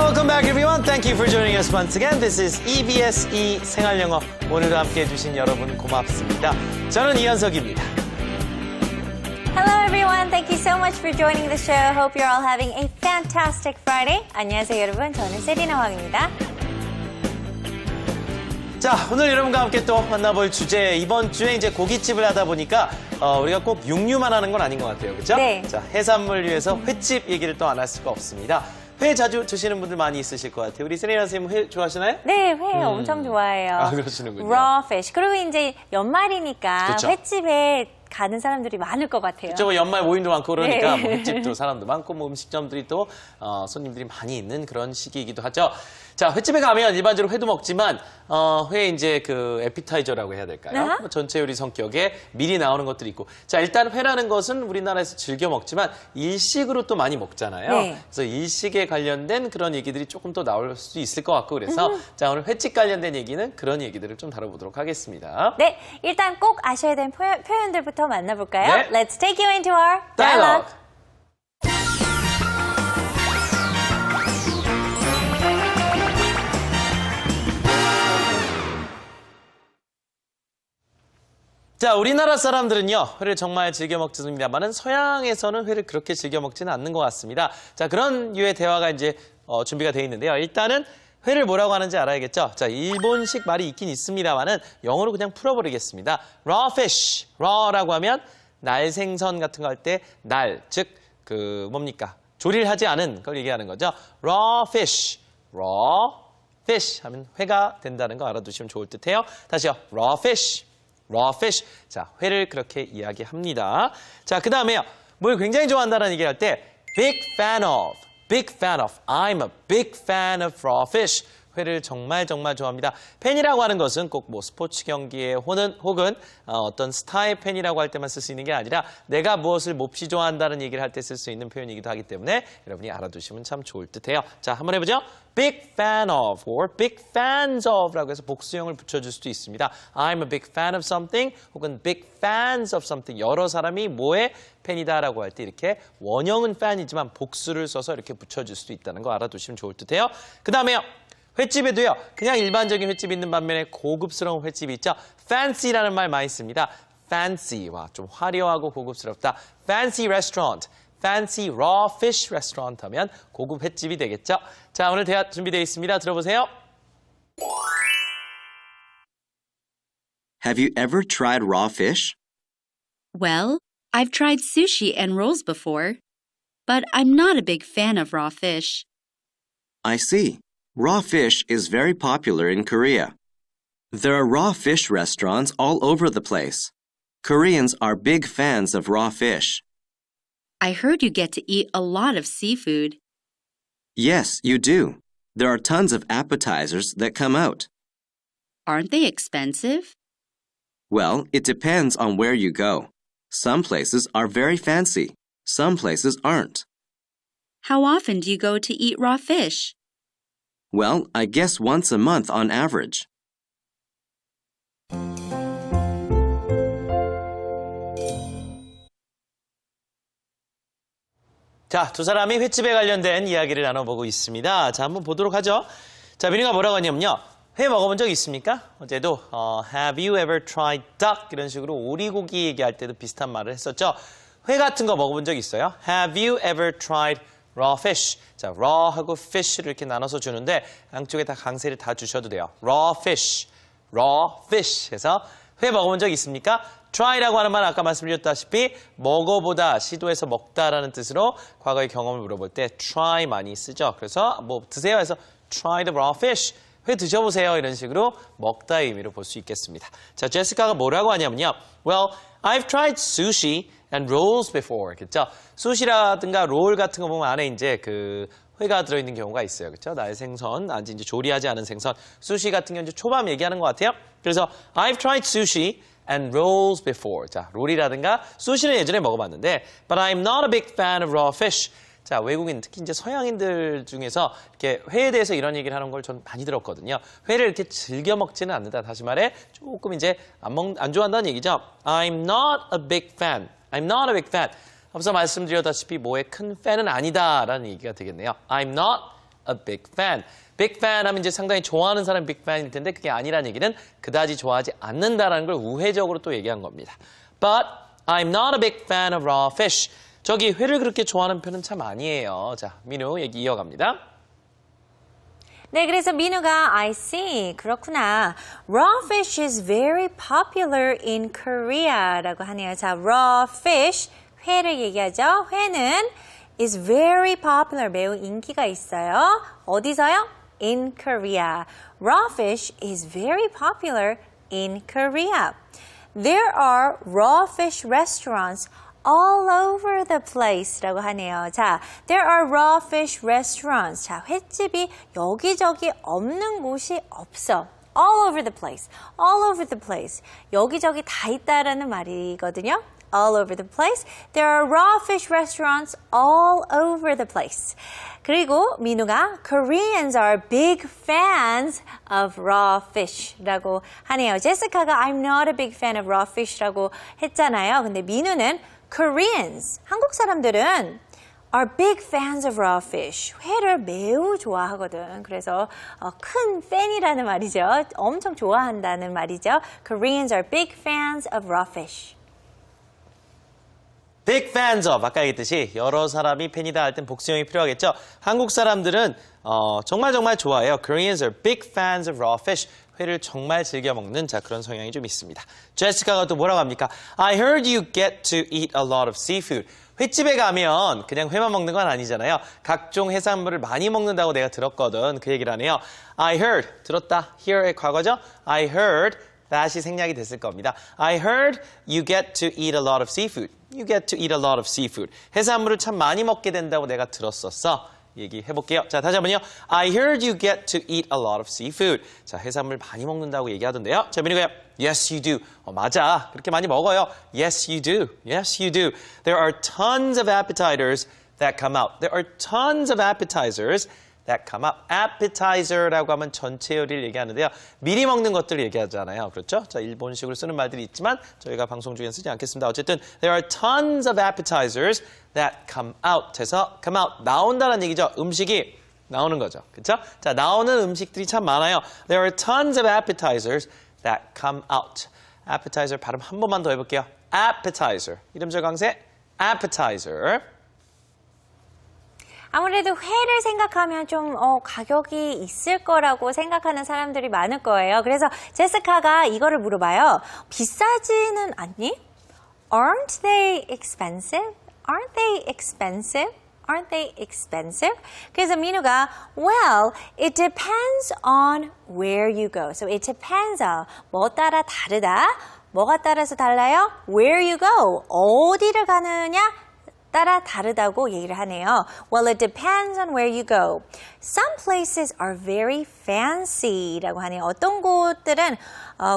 Welcome back, everyone. Thank you for joining us once again. This is EBS 생활영어. 오늘도 함께해 주신 여러분 고맙습니다. 저는 이현석입니다. Hello everyone. Thank you so much for joining the show. Hope you're all having a fantastic Friday. 안녕하세요 여러분. 저는 세리나 황입니다. 자, 오늘 여러분과 함께 또 만나볼 주제. 이번 주에 이제 고깃집을 하다 보니까 우리가 꼭 육류만 하는 건 아닌 것 같아요. 그렇죠? 네. 자, 해산물 위해서 횟집 얘기를 또 안 할 수가 없습니다. 회 자주 드시는 분들 많이 있으실 것 같아요. 우리 세리나 선생님 회 좋아하시나요? 네, 회 엄청 좋아해요. 아, 그러시는군요. Raw fish. 그리고 이제 연말이니까 그렇죠. 횟집에 가는 사람들이 많을 것 같아요. 그쪽 연말 모임도 많고 그러니까 네. 뭐 횟집도 사람도 많고 뭐 음식점들이 또 손님들이 많이 있는 그런 시기이기도 하죠. 자, 횟집에 가면 일반적으로 회도 먹지만 회 이제 그 에피타이저라고 해야 될까요? 뭐 전체 요리 성격에 미리 나오는 것들이 있고. 자, 일단 회라는 것은 우리나라에서 즐겨 먹지만 일식으로 또 많이 먹잖아요. 네. 그래서 일식에 관련된 그런 얘기들이 조금 더 나올 수 있을 것 같고 그래서 자, 오늘 횟집 관련된 얘기는 그런 얘기들을 좀 다뤄보도록 하겠습니다. 네, 일단 꼭 아셔야 되는 표현들부터 만나볼까요? 네. Let's take you into our Dialogue. dialogue. 자, 우리나라 사람들은요, 회를 정말 즐겨 먹습니다만은 서양에서는 회를 그렇게 즐겨 먹지는 않는 것 같습니다. 자, 그런 류의 대화가 이제 준비가 되어 있는데요. 일단은 회를 뭐라고 하는지 알아야겠죠? 자, 일본식 말이 있긴 있습니다만은 영어로 그냥 풀어버리겠습니다. raw fish. raw라고 하면 날생선 같은 거 할 때 날, 즉, 뭡니까? 조리를 하지 않은 걸 얘기하는 거죠. raw fish. raw fish 하면 회가 된다는 거 알아두시면 좋을 듯해요. 다시요. raw fish. raw fish. 자, 회를 그렇게 이야기합니다. 자, 그 다음에요. 뭘 굉장히 좋아한다는 얘기를 할 때 big fan of, big fan of. I'm a big fan of raw fish. 회를 정말 좋아합니다. 팬이라고 하는 것은 꼭 뭐 스포츠 경기에 혹은 어떤 스타의 팬이라고 할 때만 쓸 수 있는 게 아니라 내가 무엇을 몹시 좋아한다는 얘기를 할 때 쓸 수 있는 표현이기도 하기 때문에 여러분이 알아두시면 참 좋을 듯해요. 자, 한번 해보죠. big fan of or big fans of라고 해서 복수형을 붙여줄 수도 있습니다. I'm a big fan of something 혹은 big fans of something. 여러 사람이 뭐의 팬이다라고 할 때 이렇게 원형은 fan이지만 복수를 써서 이렇게 붙여줄 수도 있다는 거 알아두시면 좋을 듯해요. 그 다음에요. 횟집에도요, 그냥 일반적인 횟집이 있는 반면에 고급스러운 횟집이 있죠. fancy라는 말 많이 씁니다. fancy와 좀 화려하고 고급스럽다. fancy restaurant, fancy raw fish restaurant 하면 고급 횟집이 되겠죠. 자, 오늘 대화 준비되어 있습니다. 들어보세요. Have you ever tried raw fish? Well, I've tried sushi and rolls before, but I'm not a big fan of raw fish. I see. Raw fish is very popular in Korea. There are raw fish restaurants all over the place. Koreans are big fans of raw fish. I heard you get to eat a lot of seafood. Yes, you do. There are tons of appetizers that come out. Aren't they expensive? Well, it depends on where you go. Some places are very fancy. Some places aren't. How often do you go to eat raw fish? Well, I guess once a month on average. 자, 두 사람이 횟집에 관련된 이야기를 나눠보고 있습니다. 자, 한번 보도록 하죠. 자, 민우가 뭐라고 하냐면요. 회 먹어본 적 있습니까? 어제도 Have you ever tried duck? 이런 식으로 오리고기 얘기할 때도 비슷한 말을 했었죠. 회 같은 거 먹어본 적 있어요? Have you ever tried raw fish? 자, raw하고 fish를 이렇게 나눠서 주는데 양쪽에 다 강세를 다 주셔도 돼요. raw fish 해서 회 먹어본 적 있습니까? try라고 하는 말은 아까 말씀드렸다시피 먹어보다, 시도해서 먹다라는 뜻으로 과거의 경험을 물어볼 때 try 많이 쓰죠. 그래서 뭐 드세요 해서 try the raw fish. 회 드셔보세요. 이런 식으로 먹다의 의미로 볼 수 있겠습니다. 자, 제시카가 뭐라고 하냐면요. Well, I've tried sushi and rolls before. 그렇죠? 수시라든가 롤 같은 거 보면 안에 이제 회가 들어있는 경우가 있어요. 그렇죠? 나의 생선, 아직 이제 조리하지 않은 생선. 수시 같은 경우는 이제 초밥 얘기하는 것 같아요. 그래서 I've tried sushi and rolls before. 자, 롤이라든가 수시는 예전에 먹어봤는데 But I'm not a big fan of raw fish. 자, 외국인, 특히 이제 서양인들 중에서 이렇게 회에 대해서 이런 얘기를 하는 걸 전 많이 들었거든요. 회를 이렇게 즐겨 먹지는 않는다. 다시 말해, 조금 이제 안 좋아한다는 얘기죠. I'm not a big fan. I'm not a big fan. 앞서 말씀드렸다시피 뭐의 큰 팬은 아니다라는 얘기가 되겠네요. I'm not a big fan. big fan 하면 이제 상당히 좋아하는 사람이 big fan일 텐데 그게 아니란 얘기는 그다지 좋아하지 않는다라는 걸 우회적으로 또 얘기한 겁니다. But I'm not a big fan of raw fish. 저기 회를 그렇게 좋아하는 편은 참 아니에요. 자, 민우 얘기 이어갑니다. 네, 그래서 민우가 I see. 그렇구나. Raw fish is very popular in Korea라고 하네요. 자, raw fish, 회를 얘기하죠. 회는 is very popular, 매우 인기가 있어요. 어디서요? In Korea. Raw fish is very popular in Korea. There are raw fish restaurants all over the place라고 하네요. 자, there are raw fish restaurants. 자, 횟집이 여기저기 없는 곳이 없어. all over the place. all over the place. 여기저기 다 있다라는 말이거든요. all over the place. There are raw fish restaurants all over the place. 그리고 민우가 Koreans are big fans of raw fish라고 하네요. 제시카가 I'm not a big fan of raw fish라고 했잖아요. 근데 민우는 Koreans, 한국 사람들은 are big fans of raw fish. 회를 매우 좋아하거든. 그래서 큰 팬이라는 말이죠. 엄청 좋아한다는 말이죠. Koreans are big fans of raw fish. big fans of 아까 얘기했듯이 여러 사람이 팬이다 할 땐 복수형이 필요하겠죠. 한국 사람들은 정말 좋아해요. Koreans are big fans of raw fish. 회를 정말 즐겨 먹는 자 그런 성향이 좀 있습니다. 제시카가 또 뭐라고 합니까? I heard you get to eat a lot of seafood. 횟집에 가면 그냥 회만 먹는 건 아니잖아요. 각종 해산물을 많이 먹는다고 내가 들었거든. 그 얘기를 하네요. I heard, 들었다. hear의 과거죠. I heard, 다시 생략이 됐을 겁니다. I heard you get to eat a lot of seafood. You get to eat a lot of seafood. 해산물을 참 많이 먹게 된다고 내가 들었었어. 얘기해볼게요. 자, 다시 한번요. I heard you get to eat a lot of seafood. 자, 해산물 많이 먹는다고 얘기하던데요. 자, 민우가요. Yes, you do. 맞아. 그렇게 많이 먹어요. Yes, you do. Yes, you do. There are tons of appetizers that come out. There are tons of appetizers that come out. appetizer라고 하면 전체 요리를 얘기하는데요. 미리 먹는 것들을 얘기하잖아요. 그렇죠? 자, 일본식으로 쓰는 말들이 있지만 저희가 방송 중에는 쓰지 않겠습니다. 어쨌든 there are tons of appetizers that come out 해서 come out, 나온다는 얘기죠. 음식이 나오는 거죠. 그렇죠? 자, 나오는 음식들이 참 많아요. There are tons of appetizers that come out. appetizer 발음 한 번만 더 해볼게요. appetizer. 이름절 강세 appetizer. 아무래도 회를 생각하면 좀 가격이 있을 거라고 생각하는 사람들이 많을 거예요. 그래서 제시카가 이거를 물어봐요. 비싸지는 않니? Aren't they expensive? Aren't they expensive? Aren't they expensive? 그래서 민우가 Well, it depends on where you go. So it depends on 뭐 따라 다르다. 뭐가 따라서 달라요? Where you go. 어디를 가느냐? 따라 다르다고 얘기를 하네요. Well, it depends on where you go. Some places are very fancy라고 하네요. 어떤 곳들은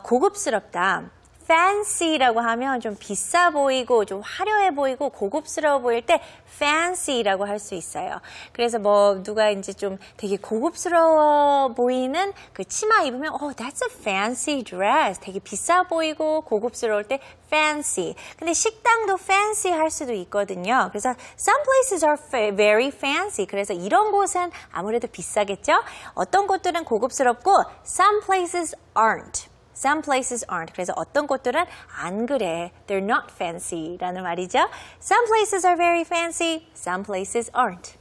고급스럽다. fancy라고 하면 좀 비싸 보이고 좀 화려해 보이고 고급스러워 보일 때 fancy라고 할 수 있어요. 그래서 뭐 누가 이제 좀 되게 고급스러워 보이는 그 치마 입으면 that's a fancy dress. 되게 비싸 보이고 고급스러울 때 fancy. 근데 식당도 fancy 할 수도 있거든요. 그래서 some places are very fancy. 그래서 이런 곳은 아무래도 비싸겠죠? 어떤 곳들은 고급스럽고 some places aren't. Some places aren't. 그래서 어떤 곳들은 안 그래. They're not fancy라는 말이죠. Some places are very fancy. Some places aren't.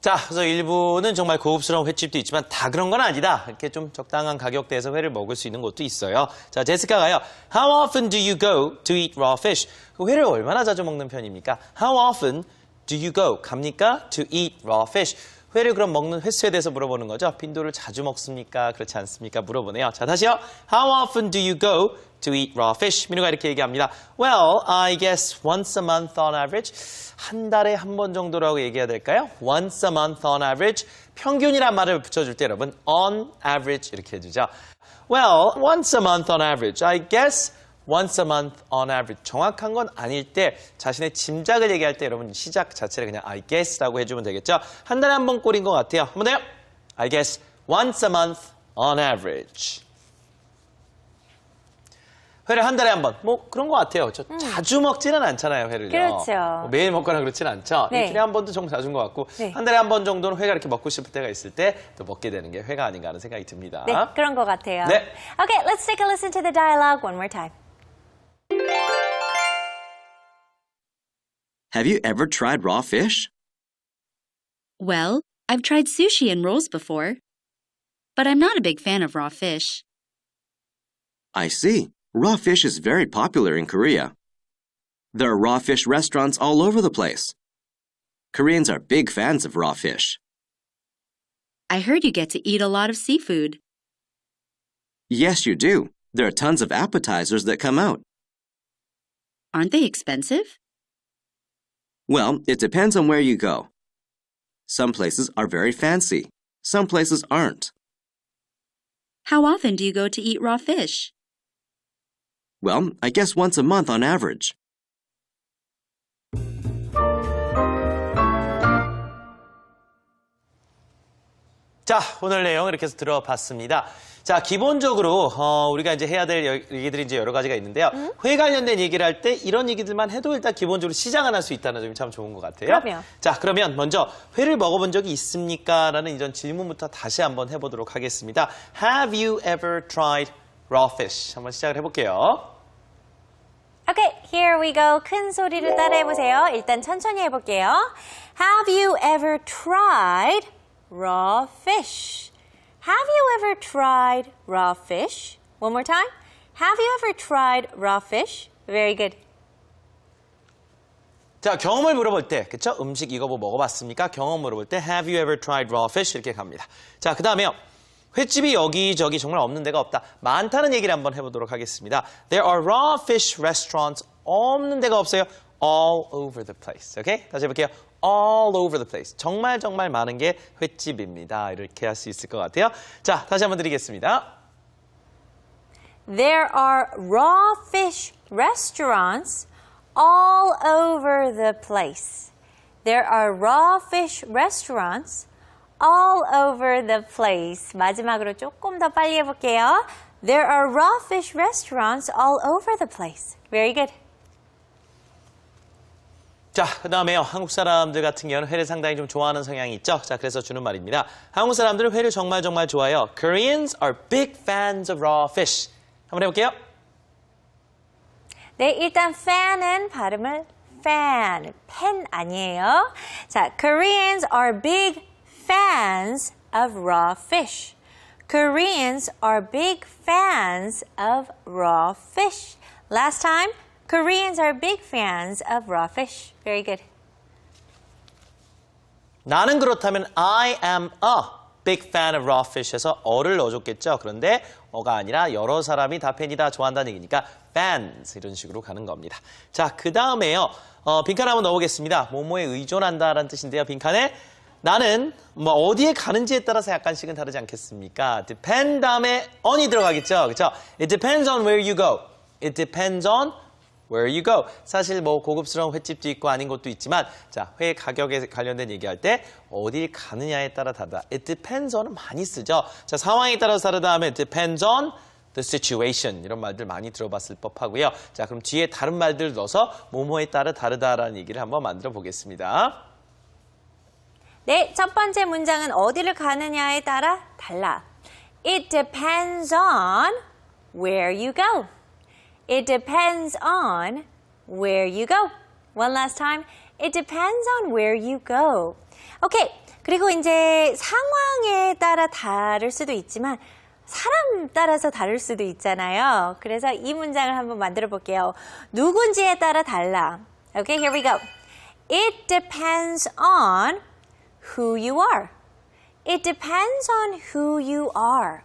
자, 그래서 일부는 정말 고급스러운 횟집도 있지만 다 그런 건 아니다. 이렇게 좀 적당한 가격대에서 회를 먹을 수 있는 곳도 있어요. 자, 제시카가요. How often do you go to eat raw fish? 그 회를 얼마나 자주 먹는 편입니까? How often do you go? 갑니까? To eat raw fish. 회를 그럼 먹는 횟수에 대해서 물어보는 거죠. 빈도를 자주 먹습니까? 그렇지 않습니까? 물어보네요. 자, 다시요. How often do you go to eat raw fish? 민우가 이렇게 얘기합니다. Well, I guess once a month on average. 한 달에 한 번 정도라고 얘기해야 될까요? Once a month on average. 평균이란 말을 붙여줄 때 여러분 on average 이렇게 해주죠. Well, once a month on average. I guess once a month on average. 정확한 건 아닐 때 자신의 짐작을 얘기할 때 여러분 시작 자체를 그냥 I guess라고 해주면 되겠죠. 한 달에 한 번 꼴인 것 같아요. 한 번 더요. I guess once a month on average. 회를 한 달에 한 번. 뭐 그런 것 같아요. 저 자주 먹지는 않잖아요, 회를요. 그렇죠. 뭐 매일 먹거나 그렇지는 않죠. 네. 일주일에 한 번도 정말 자주인 것 같고 네. 한 달에 한 번 정도는 회가 이렇게 먹고 싶을 때가 있을 때 또 먹게 되는 게 회가 아닌가 하는 생각이 듭니다. 네, 그런 것 같아요. 네. Okay, let's take a listen to the dialogue one more time. Have you ever tried raw fish? Well, I've tried sushi and rolls before, but I'm not a big fan of raw fish. I see. Raw fish is very popular in Korea. There are raw fish restaurants all over the place. Koreans are big fans of raw fish. I heard you get to eat a lot of seafood. Yes, you do. There are tons of appetizers that come out. Aren't they expensive? Well, it depends on where you go. Some places are very fancy. Some places aren't. How often do you go to eat raw fish? Well, I guess once a month on average. 자, 오늘 내용 이렇게 해서 들어봤습니다. 자, 기본적으로 우리가 이제 해야 될 얘기들이 이제 여러 가지가 있는데요. 회 관련된 얘기를 할 때 이런 얘기들만 해도 일단 기본적으로 시작은 할 수 있다는 점이 참 좋은 것 같아요. 그럼요. 자, 그러면 먼저 회를 먹어본 적이 있습니까? 라는 이전 질문부터 다시 한번 해보도록 하겠습니다. Have you ever tried raw fish? 한번 시작을 해볼게요. Okay, here we go. 큰 소리로 따라해보세요. 일단 천천히 해볼게요. Have you ever tried raw fish? Have you ever tried raw fish? One more time. Have you ever tried raw fish? Very good. 자, 경험을 물어볼 때, 그쵸? 음식 이거 뭐 먹어봤습니까? 경험 물어볼 때 Have you ever tried raw fish? 이렇게 갑니다. 자, 그 다음에요. 횟집이 여기저기 정말 없는 데가 없다. 많다는 얘기를 한번 해보도록 하겠습니다. There are raw fish restaurants. 없는 데가 없어요. All over the place. 오케이? 다시 해볼게요. All over the place. 정말 정말 많은 게 횟집입니다. 이렇게 할 수 있을 것 같아요. 자, 다시 한번 드리겠습니다. There are raw fish restaurants all over the place. There are raw fish restaurants all over the place. 마지막으로 조금 더 빨리 해볼게요. There are raw fish restaurants all over the place. Very good. 자, 그 다음에요. 한국 사람들 같은 경우는 회를 상당히 좀 좋아하는 성향이 있죠. 자, 그래서 주는 말입니다. 한국 사람들은 회를 정말 정말 좋아해요. Koreans are big fans of raw fish. 한번 해볼게요. 네, 일단 fan은 발음을 fan, pen 아니에요. 자, Koreans are big fans of raw fish. Koreans are big fans of raw fish. Last time, Koreans are big fans of raw fish. Very good. 나는 그렇다면 I am a big fan of raw fish에서 어를 넣어줬겠죠. 그런데 어가 아니라 여러 사람이 다 팬이다, 좋아한다는 얘기니까 fans 이런 식으로 가는 겁니다. 자, 그 다음에요. 빈칸 한번 넣어보겠습니다. 뭐뭐에 의존한다라는 뜻인데요. 빈칸에 나는 뭐 어디에 가는지에 따라서 약간씩은 다르지 않겠습니까? depend 다음에 on이 들어가겠죠. 그렇죠? It depends on where you go. It depends on where you go. 사실 뭐 고급스러운 횟집도 있고 아닌 곳도 있지만 자, 회 가격에 관련된 얘기할 때 어딜 가느냐에 따라 다르다. It depends on은 많이 쓰죠. 자, 상황에 따라서 다르다 하면 it depends on the situation. 이런 말들 많이 들어봤을 법하고요. 자, 그럼 뒤에 다른 말들 넣어서 뭐뭐에 따라 다르다라는 얘기를 한번 만들어 보겠습니다. 네, 첫 번째 문장은 어디를 가느냐에 따라 달라. It depends on where you go. It depends on where you go. One last time. It depends on where you go. 오케이. 그리고 이제 상황에 따라 다를 수도 있지만 사람 따라서 다를 수도 있잖아요. 그래서 이 문장을 한번 만들어 볼게요. 누군지에 따라 달라. Okay, here we go. It depends on who you are. It depends on who you are.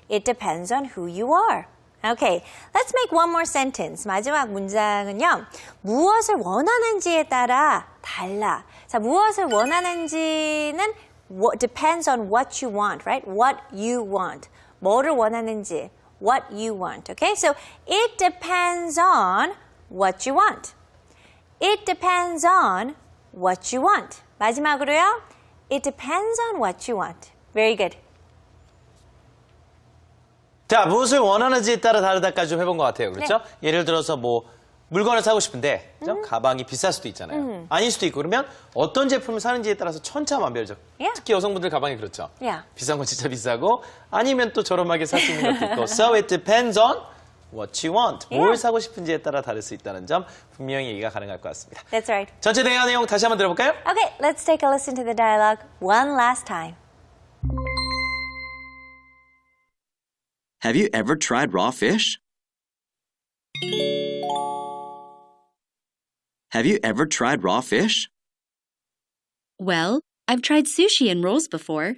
It depends on who you are. Okay, let's make one more sentence. 마지막 문장은요. 무엇을 원하는지에 따라 달라. 자, 무엇을 원하는지는 depends on what you want, right? What you want. 뭐를 원하는지. What you want. Okay, so it depends on what you want. It depends on what you want. 마지막으로요. It depends on what you want. Very good. 자, 무엇을 원하는지에 따라 다르다까지 좀 해본 것 같아요. 그렇죠? 네. 예를 들어서 뭐 물건을 사고 싶은데 그죠? 가방이 비쌀 수도 있잖아요. 아닐 수도 있고 그러면 어떤 제품을 사는지에 따라서 천차만별적. Yeah. 특히 여성분들 가방이 그렇죠. Yeah. 비싼 건 진짜 비싸고 아니면 또 저렴하게 살 수 있는 것도 있고. So it depends on what you want. 뭘 Yeah. 사고 싶은지에 따라 다를 수 있다는 점 분명히 얘기가 가능할 것 같습니다. That's right. 전체 대화 내용 다시 한번 들어볼까요? Okay, let's take a listen to the dialogue one last time. Have you ever tried raw fish? Have you ever tried raw fish? Well, I've tried sushi and rolls before,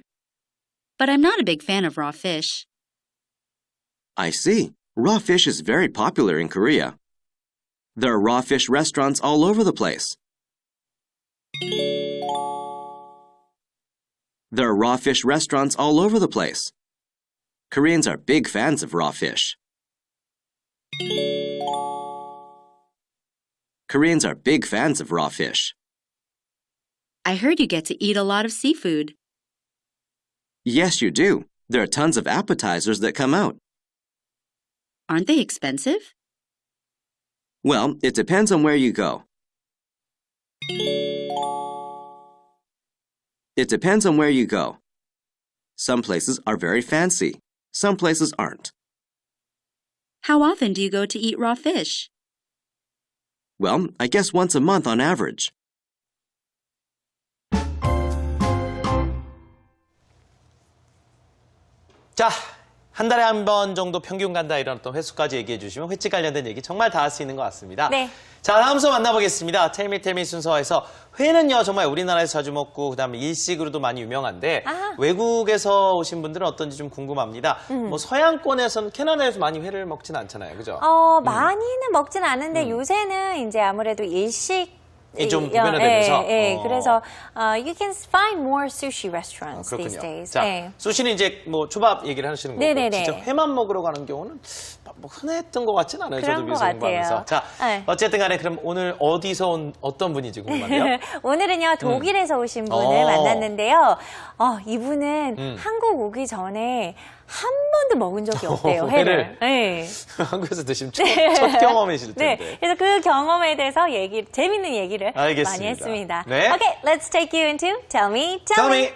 but I'm not a big fan of raw fish. I see. Raw fish is very popular in Korea. There are raw fish restaurants all over the place. There are raw fish restaurants all over the place. Koreans are big fans of raw fish. Koreans are big fans of raw fish. I heard you get to eat a lot of seafood. Yes, you do. There are tons of appetizers that come out. Aren't they expensive? Well, it depends on where you go. It depends on where you go. Some places are very fancy. Some places aren't. How often do you go to eat raw fish? Well, I guess once a month on average. 자, 한 달에 한 번 정도 평균 간다 이런 어떤 횟수까지 얘기해 주시면 횟집 관련된 얘기 정말 다 할 수 있는 것 같습니다. 네. 자, 다음 순서 만나보겠습니다. 텔미 순서에서 회는요 정말 우리나라에서 자주 먹고 그다음에 일식으로도 많이 유명한데 아하. 외국에서 오신 분들은 어떤지 좀 궁금합니다. 뭐 서양권에서는 캐나다에서 많이 회를 먹진 않잖아요, 그죠? 많이는 먹진 않은데 요새는 이제 아무래도 일식 좀 보편화되면서? 그래서 you can find more sushi restaurants these 그렇군요. days. 자, 네. 수시는 이제 뭐 초밥 얘기를 하시는 거고 네네네. 진짜 회만 먹으러 가는 경우는 뭐 흔했던 것 같진 않아요. 그런 저도 것 미술 공부하면서. 같아요. 자, 네. 어쨌든 간에 그럼 오늘 어디서 온 어떤 분인지 궁금한데요. 오늘은요 독일에서 오신 분을 만났는데요. 이분은 한국 오기 전에 한 번도 먹은 적이 없대요, 회를. 네. 한국에서 드시면 첫 경험이실 텐데. 네, 그래서 그 경험에 대해서 재밌는 얘기를 알겠습니다. 많이 했습니다. 네. Okay, let's take you into Tell Me, Tell me.